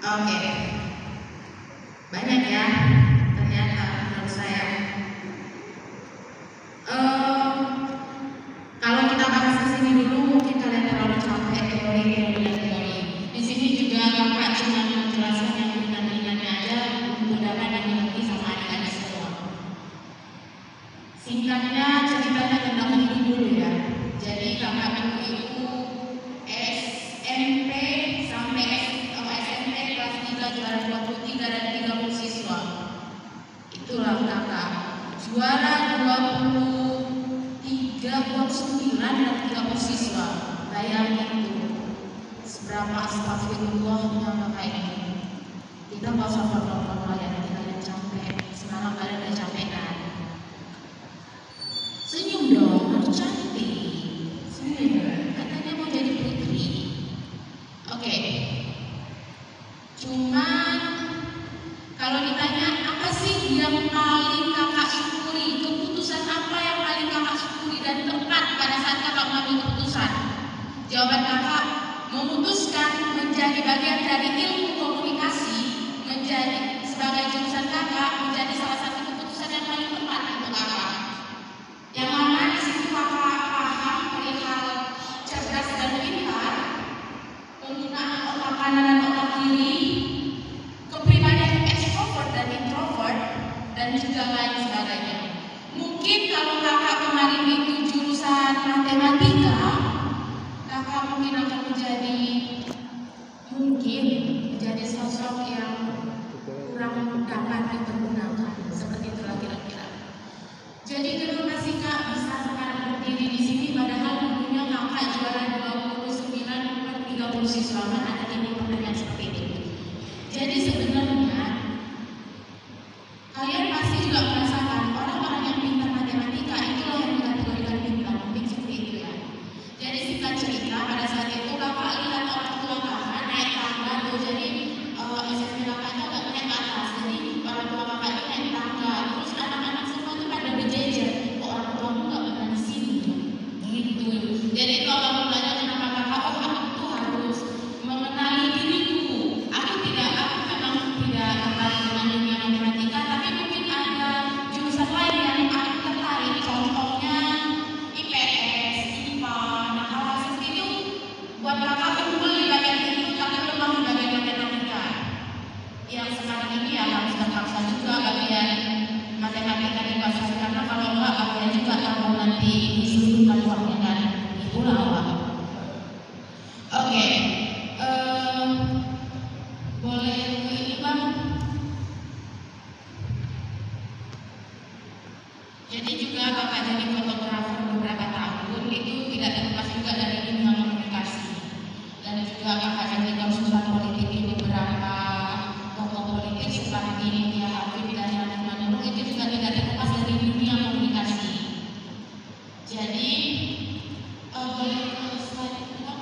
Oke, banyak ya ternyata menurut saya. Kalau kita bahas di sini dulu, kita lihat terlalu capek teori. Di sini juga kakak cuma menjelaskan yang ringan-ringannya aja, mudah-mudahan yang mengerti sama adik-adik semua. Singkatnya ceritanya tentang hidup dulu ya. Jadi kakak dulu itu SMP sampai SMP kelas 3 juara 23 dan 30 siswa. Itulah kakak juara 29 dan 30 siswa. Bayangin itu seberapa astagfirullahnya kakak ini. Kita nggak usah berlomba ya, nanti kalian capek. Semalam kalian udah capek kan? Senyum dong, harus cantik. Senyum, katanya mau jadi putri. Oke. Cuman kalau ditanya apa sih yang paling kakak syukuri, keputusan apa yang paling kakak syukuri dan tepat pada saat kakak mengambil keputusan? Jawaban kakak memutuskan menjadi bagian dari ilmu komunikasi, menjadi sebagai jurusan kakak menjadi salah satu keputusan yang paling tepat untuk kakak. Yang mana di situ kakak paham perihal cerdas dan pintar, penggunaan otak kanan dan otak kiri, kepribadian extrovert dan introvert, dan juga lain sebagainya. Mungkin kalau kakak kemarin itu jurusan matematika, kakak mungkin akan menjadi sosok yang kurang dapat dipergunakan, seperti itulah kira-kira. Jadi terima kasih kak bisa sekarang berdiri di sini, padahal dulunya kakak juara 29 per 30 siswa. Ada ini pertanyaan seperti ini. Jadi sebenarnya kalian pasti juga merasakan orang-orang yang pintar matematika itulah yang dikategorikan pintar, mungkin seperti itu ya. Jadi singkat cerita, pada saat itu kakak lihat orang tua kakak naik tangga tuh, jadi SMP kakak itu agak naik ke atas, jadi orang tua kakak itu naik tangga, terus anak-anak semua tuh pada berjejer, kok orang tuamu nggak pernah di sini, gitu. Jadi itu awal mulanya kenapa kakak, oh aku tuh harus mengenali diriku. Aku memang tidak tertarik dengan dunia matematika, tapi mungkin ada jurusan lain yang aku tertarik, contohnya IPS, IPA. Nah hal seperti itu buat kakak unggul di bagian itu, tapi lemah di bagian matematika. Yang sekarang ini ya harus terpaksa juga bagian matematika dikuasai, karena kalau enggak kalian juga tahu nanti disuruhkan uangnya kan, itulah awal. Oke. Boleh ke ini bang. Jadi juga kakak jadi fotografer beberapa tahun, itu tidak terlepas juga dari dunia komunikasi. Dan juga kakak jadi konsultan politik di beberapa tokoh politik seperti Nidya Hafid dan Raditya Manurung, itu juga tidak terlepas dari dunia komunikasi. Jadi boleh ke slide itu bang.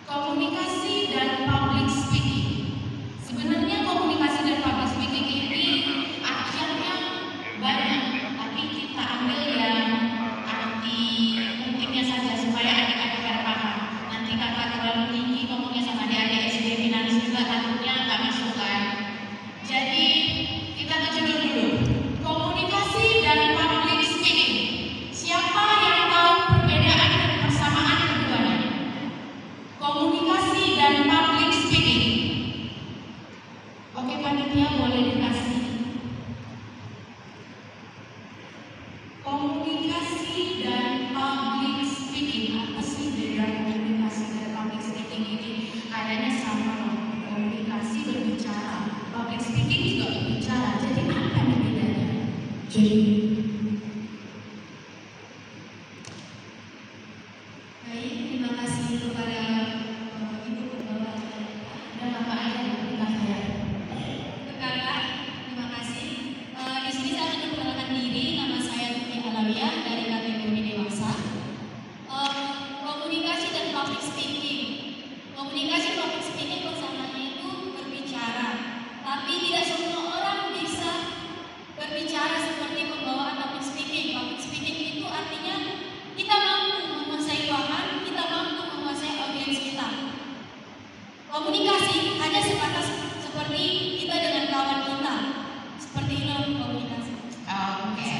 Komunikasi dan public speaking. Sebenarnya komunikasi dan public speaking ini akhirnya banyak, tapi kita ambil yang arti pentingnya saja supaya adik-adik pada paham. Nanti kakak terlalu tinggi ngomongnya sama adik-adik SD finalis juga takutnya nggak masuk kan. Jadi kita ke judul dulu. Komunikasi dan public speaking. Siapa yang tahu perbedaan dan persamaan keduanya? Komunikasi dan public speaking. Oke panitia boleh dikasih. Komunikasi dan public speaking. Apa sih beda komunikasi dan public speaking ini? Kayaknya sama loh. Komunikasi berbicara, public speaking juga berbicara. Jadi apa bedanya? Baik, terima kasih kepada Ibu Bapak dan Bapak Ayah yang berkenan ya. Kakak, terima kasih. Di sini saya akan memperkenalkan diri. Nama saya Tuti Alawiyah dari kategori dewasa. Komunikasi dan public speaking. Komunikasi speaking usahanya itu berbicara, tapi tidak semua orang bisa berbicara seperti pembawaan public speaking. Public speaking itu artinya kita mampu menguasai bahan, kita mampu menguasai audiens kita. Komunikasi hanya sebatas seperti kita dengan kawan kita. Seperti itu komunikasi. Oke.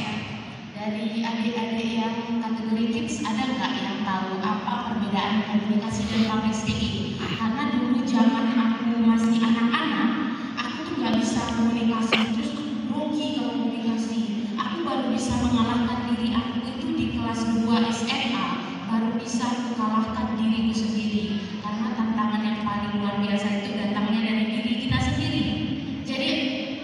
Dari adik-adik yang kategori kids, ada nggak yang tahu apa perbedaan komunikasi dan public speaking? Karena dulu zaman aku masih anak-anak, aku tuh nggak bisa komunikasi, terus grogi ke komunikasi. Aku baru bisa mengalahkan diri aku itu di kelas 2 SMA, baru bisa mengalahkan diriku sendiri. Karena tantangan yang paling luar biasa itu datangnya dari diri kita sendiri. Jadi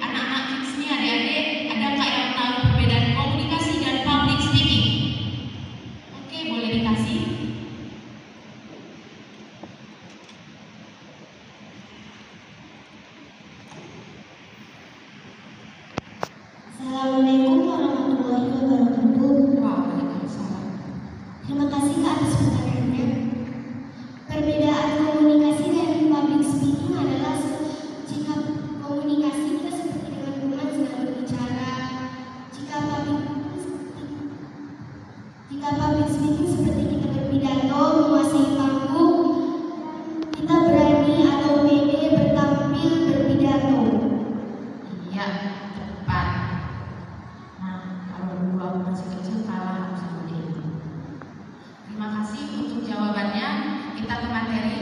anak-anak kids nih, adik-adik, ada nggak yang tahu perbedaan komunikasi dan public speaking? Oke, boleh dikasih. Assalamualaikum warahmatullahi wabarakatuh. Waalaikumsalam. Terima kasih Kak atas pertanyaannya. Perbedaan komunikasi dan public speaking adalah jika komunikasi kita seperti dengan teman sedang berbicara, jika public speaking seperti kita berpidato, menguasai panggung, kita berani atau pede bertampil berpidato. Iya, tepat. Nah, kalau dulu aku masih kecil kalah aku sama dia. Terima kasih untuk jawabannya. Kita ke materi.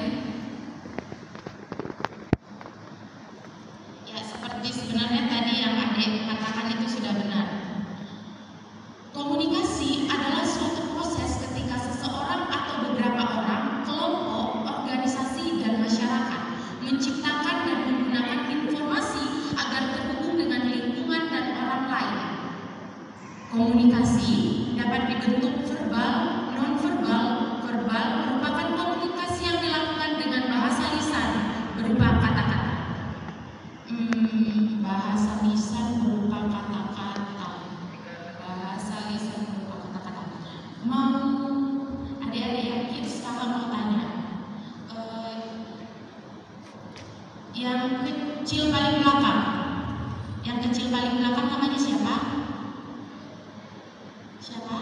Ya, seperti sebenarnya tadi yang adik katakan itu sudah benar. Komunikasi adalah suatu proses ketika seseorang atau beberapa orang, kelompok, organisasi, dan masyarakat menciptakan dan menggunakan informasi agar terhubung dengan lingkungan dan orang lain. Komunikasi dapat dibentuk verbal, non-verbal, verbal merupakan komunikasi yang dilakukan dengan bahasa lisan berupa kata-kata. Bahasa lisan berupa kata-kata. Bahasa lisan berupa kata-kata. Mau adik-adik yang kids, kakak mau tanya. Yang kecil paling belakang. Yang kecil paling belakang namanya siapa? Siapa?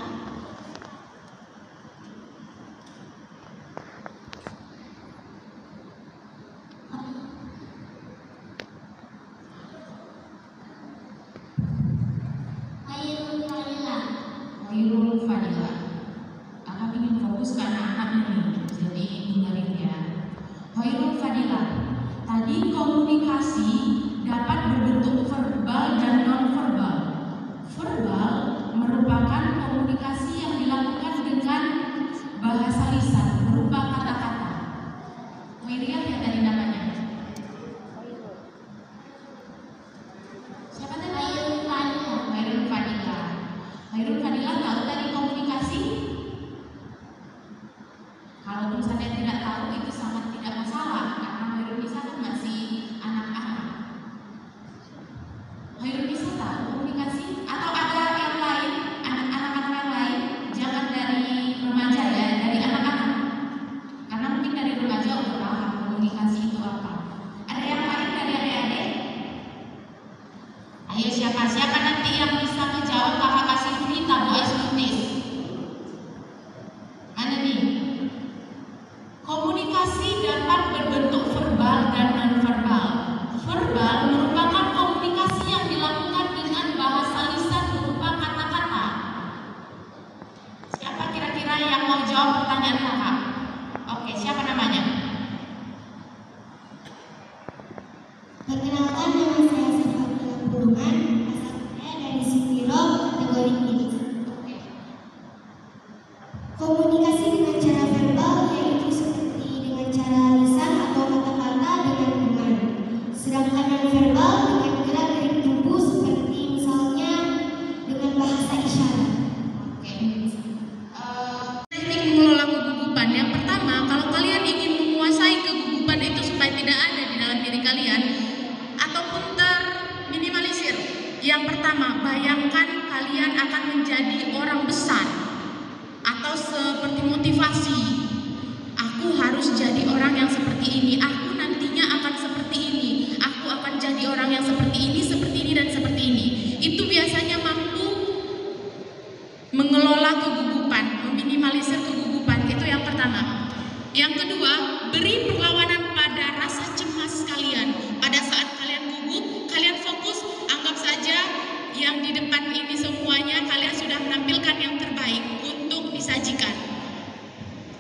Hairul Fadila. Hairul Fadila. Kakak ingin fokus ke anak-anak nih, jadi dengerin ya. Hairul Fadila. Tadi komunikasi dapat berbentuk verbal dan non-verbal. Verbal merupakan komunikasi yang dilakukan dengan bahasa lisan berupa kata-kata. Wiriat ya tadi namanya. Siapa tadi? Hairul Fadila. Hairul Fadila. Hairul Fadila tahu tadi komunikasi? Kalau misalnya tidak tahu itu sangat tidak masalah karena Hairul Nisa kan masih anak-anak. Hairul Nisa tahu komunikasi? Atau ada yang lain, anak-anak yang lain? Jangan dari remaja ya, dari anak-anak. Karena mungkin dari remaja udah paham komunikasi itu apa. Ada yang lain dari adik-adik? Ayo siapa nanti yang bisa menjawab, kakak kasih free tabung es putih. Mana nih? Komunikasi dapat berbentuk verbal dan non-verbal. Verbal merupakan komunikasi yang dilakukan dengan bahasa lisan berupa kata-kata. Siapa kira-kira yang mau jawab pertanyaan kakak? Oke, siapa namanya? Perkenalkan, nama saya Syafatul Burungan, asal saya dari Sipiro, kategori kids. Oke. Komunikasi dengan cara verbal yaitu seperti dengan cara lisan atau kata-kata dengan teman. Sedangkan non-verbal dengan gerak-gerik tubuh seperti misalnya dengan bahasa isyarat. Oke. Teknik mengelola kegugupan. Yang pertama, kalau kalian ingin menguasai kegugupan itu supaya tidak ada di dalam diri kalian ataupun terminimalisir. Yang pertama, bayangkan kalian akan menjadi orang besar atau seperti motivasi. Aku harus jadi orang yang seperti ini. Aku nanti Yang kedua, beri perlawanan pada rasa cemas kalian. Pada saat kalian gugup, kalian fokus, anggap saja yang di depan ini semuanya kalian sudah menampilkan yang terbaik untuk disajikan.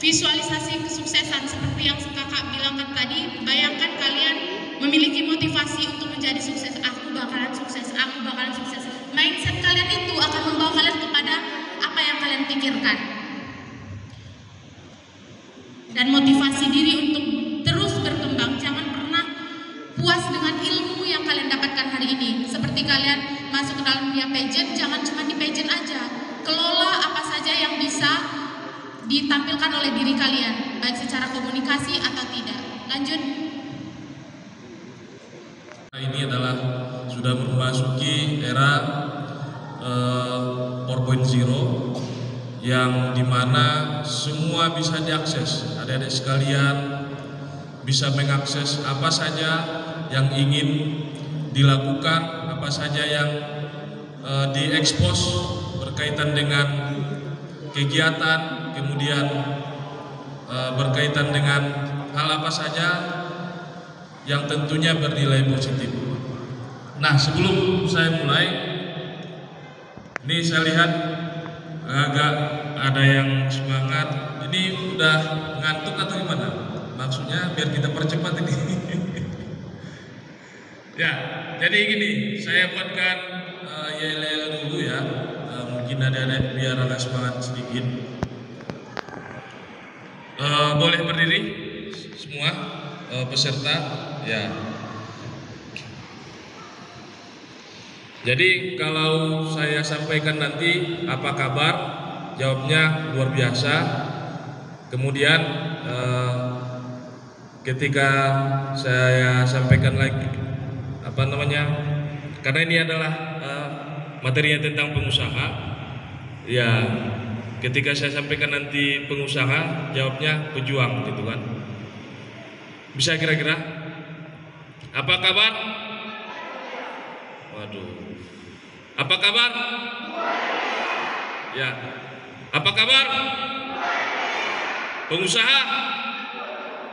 Visualisasi kesuksesan seperti yang kakak bilangkan tadi, bayangkan kalian memiliki motivasi untuk menjadi sukses. Aku bakalan sukses, aku bakalan sukses. Mindset kalian itu akan membawa kalian kepada apa yang kalian pikirkan. Dan motivasi diri untuk terus berkembang. Jangan pernah puas dengan ilmu yang kalian dapatkan hari ini. Seperti kalian masuk ke dalam dunia pageant, jangan cuma di pageant aja. Kelola apa saja yang bisa ditampilkan oleh diri kalian, baik secara komunikasi atau tidak. Lanjut. Ini adalah sudah memasuki era 4.0 yang dimana semua bisa diakses. Adik-adik sekalian bisa mengakses apa saja yang ingin dilakukan, apa saja yang diekspos berkaitan dengan kegiatan, kemudian berkaitan dengan hal apa saja yang tentunya bernilai positif. Nah, sebelum saya mulai, ini saya lihat agak ada yang semangat. Ini udah ngantuk atau gimana? Maksudnya biar kita percepat ini. Ya, jadi gini, saya buatkan yel-yel dulu ya. Mungkin ada biar agak semangat sedikit. Boleh berdiri semua peserta ya. Jadi kalau saya sampaikan nanti apa kabar, jawabnya luar biasa. Kemudian ketika saya sampaikan lagi apa namanya, karena ini adalah materinya tentang pengusaha ya, ketika saya sampaikan nanti pengusaha, jawabnya pejuang gitu kan. Bisa kira-kira apa kabar? Waduh, apa kabar? Ya, apa kabar? Pengusaha?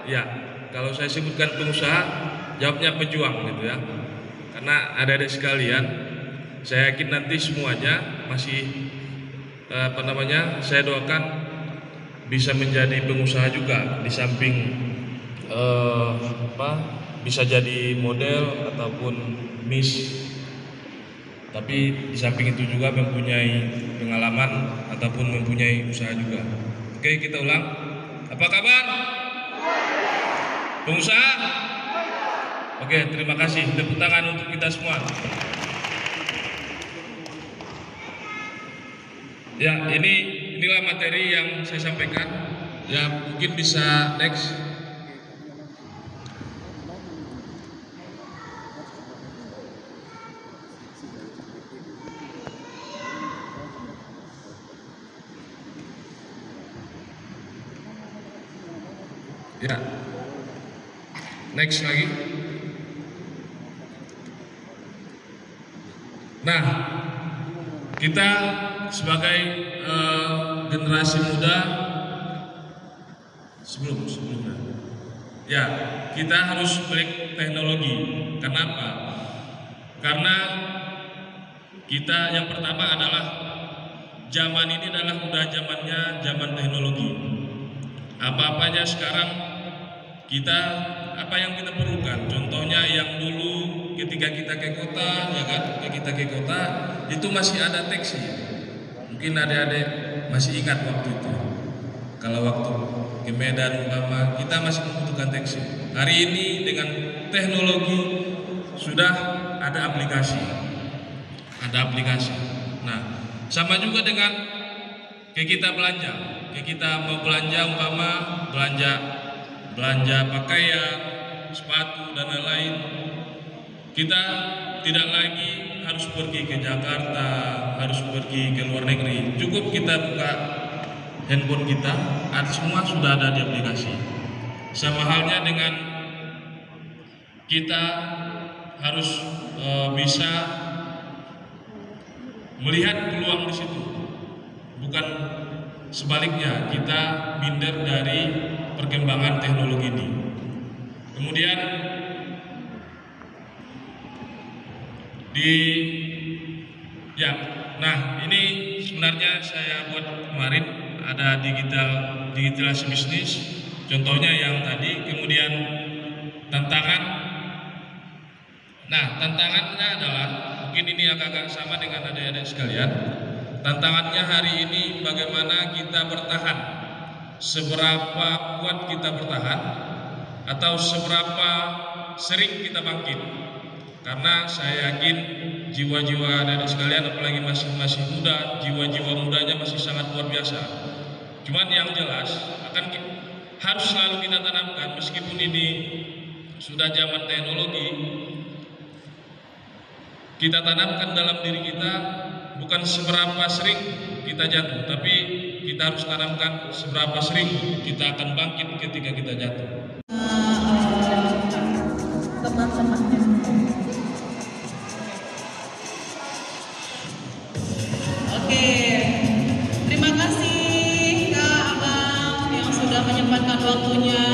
Ya, kalau saya sebutkan pengusaha, jawabnya pejuang gitu ya. Karena adik-adik sekalian, saya yakin nanti semuanya masih apa namanya, saya doakan bisa menjadi pengusaha juga, di samping bisa jadi model ataupun miss, tapi di samping itu juga mempunyai pengalaman ataupun mempunyai usaha juga. Oke, kita ulang. Apa kabar? Pengusaha? Oke, terima kasih. Tepuk tangan untuk kita semua. Ya, inilah materi yang saya sampaikan. Ya, mungkin bisa next. Ya, next lagi. Nah, kita sebagai generasi muda sebelumnya, ya kita harus melek teknologi. Kenapa? Karena kita yang pertama adalah zaman ini adalah udah zamannya zaman teknologi. Apa-apanya sekarang kita apa yang kita perlukan. Contohnya yang dulu ketika kita ke kota, ya kan, kita ke kota itu masih ada taksi. Mungkin adik-adik masih ingat waktu itu. Kalau waktu ke Medan umpama kita masih membutuhkan taksi. Hari ini dengan teknologi sudah ada aplikasi. Ada aplikasi. Nah, sama juga dengan kita belanja. Kita mau belanja umpama belanja pakaian, sepatu dan lain-lain. Kita tidak lagi harus pergi ke Jakarta, harus pergi ke luar negeri. Cukup kita buka handphone kita, semua sudah ada di aplikasi. Sama halnya dengan kita harus bisa melihat peluang di situ. Bukan sebaliknya, kita minder dari perkembangan teknologi ini. Kemudian nah ini sebenarnya saya buat kemarin ada digitalisasi bisnis, contohnya yang tadi. Kemudian tantangan, nah tantangannya adalah mungkin ini agak-agak sama dengan adik-adik sekalian. Tantangannya hari ini bagaimana kita bertahan, seberapa kuat kita bertahan, atau seberapa sering kita bangkit. Karena saya yakin jiwa-jiwa adik-adik sekalian, apalagi masih muda, jiwa-jiwa mudanya masih sangat luar biasa. Cuman yang jelas harus selalu kita tanamkan, meskipun ini sudah zaman teknologi, kita tanamkan dalam diri kita bukan seberapa sering kita jatuh, tapi kita harus tanamkan seberapa sering kita akan bangkit ketika kita jatuh. Teman-temannya. Oke, terima kasih Kak Abang yang sudah menyempatkan waktunya